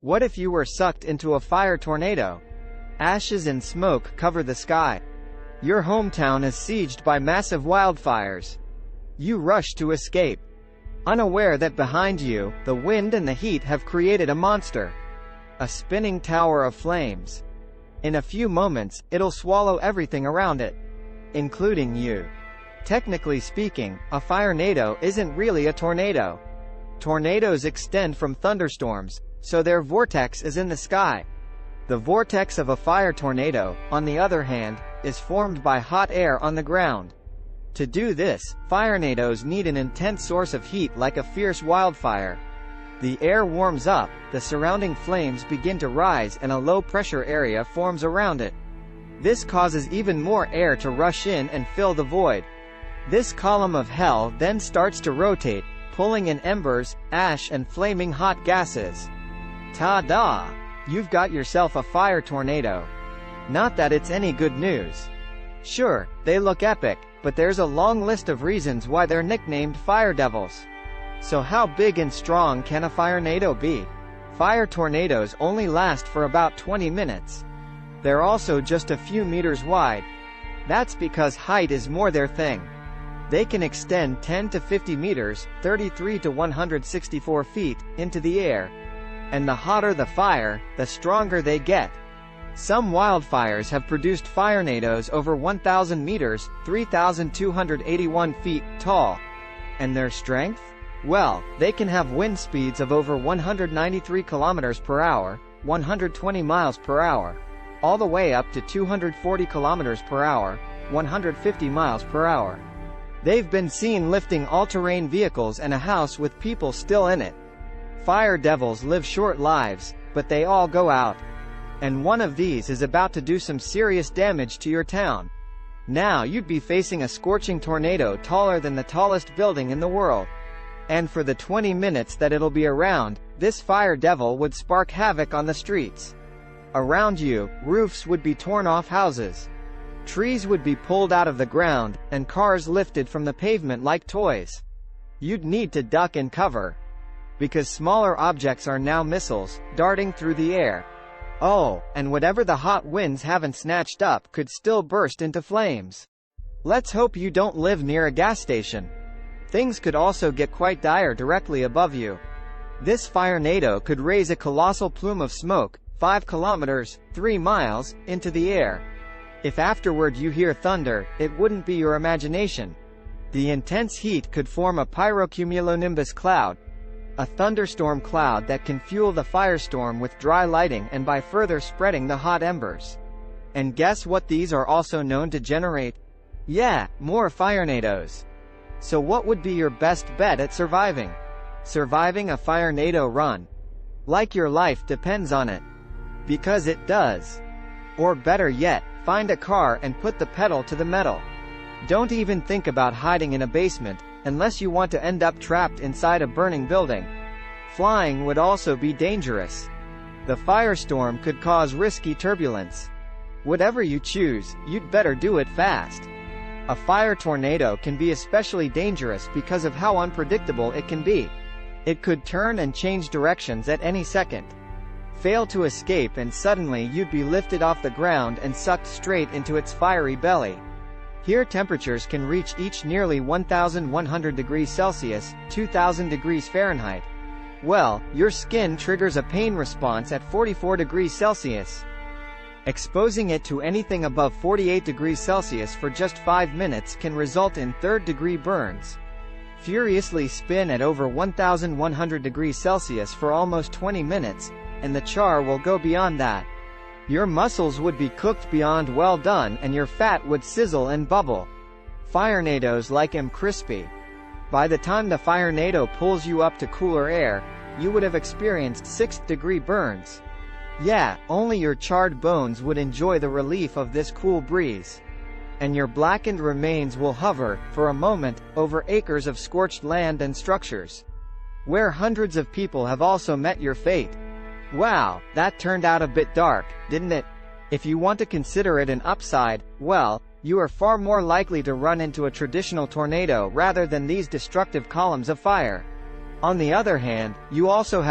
What if you were sucked into a fire tornado? Ashes and smoke cover the sky. Your hometown is sieged by massive wildfires. You rush to escape, unaware that behind you, the wind and the heat have created a monster. A spinning tower of flames. In a few moments, it'll swallow everything around it, including you. Technically speaking, a firenado isn't really a tornado. Tornadoes extend from thunderstorms, so their vortex is in the sky. The vortex of a fire tornado, on the other hand, is formed by hot air on the ground. To do this, firenados need an intense source of heat like a fierce wildfire. The air warms up, the surrounding flames begin to rise and a low-pressure area forms around it. This causes even more air to rush in and fill the void. This column of hell then starts to rotate, pulling in embers, ash and flaming hot gases. Ta-da! You've got yourself a fire tornado. Not that it's any good news. Sure, they look epic, but there's a long list of reasons why they're nicknamed fire devils. So how big and strong can a firenado be? Fire tornadoes only last for about 20 minutes. They're also just a few meters wide. That's because height is more their thing. They can extend 10 to 50 meters, 33 to 164 feet, into the air. And the hotter the fire, the stronger they get. Some wildfires have produced firenados over 1,000 meters, 3,281 feet, tall. And their strength? Well, they can have wind speeds of over 193 kilometers per hour, 120 miles per hour, all the way up to 240 kilometers per hour, 150 miles per hour. They've been seen lifting all-terrain vehicles and a house with people still in it. Fire devils live short lives, but they all go out. And one of these is about to do some serious damage to your town. Now you'd be facing a scorching tornado taller than the tallest building in the world. And for the 20 minutes that it'll be around, this fire devil would spark havoc on the streets. Around you, roofs would be torn off houses. Trees would be pulled out of the ground, and cars lifted from the pavement like toys. You'd need to duck and cover, because smaller objects are now missiles, darting through the air. Oh, and whatever the hot winds haven't snatched up could still burst into flames. Let's hope you don't live near a gas station. Things could also get quite dire directly above you. This firenado could raise a colossal plume of smoke, 5 kilometers, 3 miles, into the air. If afterward you hear thunder, it wouldn't be your imagination. The intense heat could form a pyrocumulonimbus cloud, a thunderstorm cloud that can fuel the firestorm with dry lighting and by further spreading the hot embers. And guess what these are also known to generate? Yeah, more firenados. So what would be your best bet at surviving? Surviving a firenado run? Like your life depends on it. Because it does. Or better yet, find a car and put the pedal to the metal. Don't even think about hiding in a basement, unless you want to end up trapped inside a burning building. Flying would also be dangerous. The firestorm could cause risky turbulence. Whatever you choose, you'd better do it fast. A fire tornado can be especially dangerous because of how unpredictable it can be. It could turn and change directions at any second. Fail to escape and suddenly you'd be lifted off the ground and sucked straight into its fiery belly. Here temperatures can reach each nearly 1,100 degrees Celsius, 2,000 degrees Fahrenheit. Well, your skin triggers a pain response at 44 degrees Celsius. Exposing it to anything above 48 degrees Celsius for just 5 minutes can result in third-degree burns. Furiously spin at over 1,100 degrees Celsius for almost 20 minutes, and the char will go beyond that. Your muscles would be cooked beyond well done and your fat would sizzle and bubble. Firenados like 'em crispy. By the time the firenado pulls you up to cooler air, you would have experienced 6th-degree burns. Yeah, only your charred bones would enjoy the relief of this cool breeze. And your blackened remains will hover, for a moment, over acres of scorched land and structures, where hundreds of people have also met your fate. Wow, that turned out a bit dark, didn't it? If you want to consider it an upside, well, you are far more likely to run into a traditional tornado rather than these destructive columns of fire. On the other hand, you also have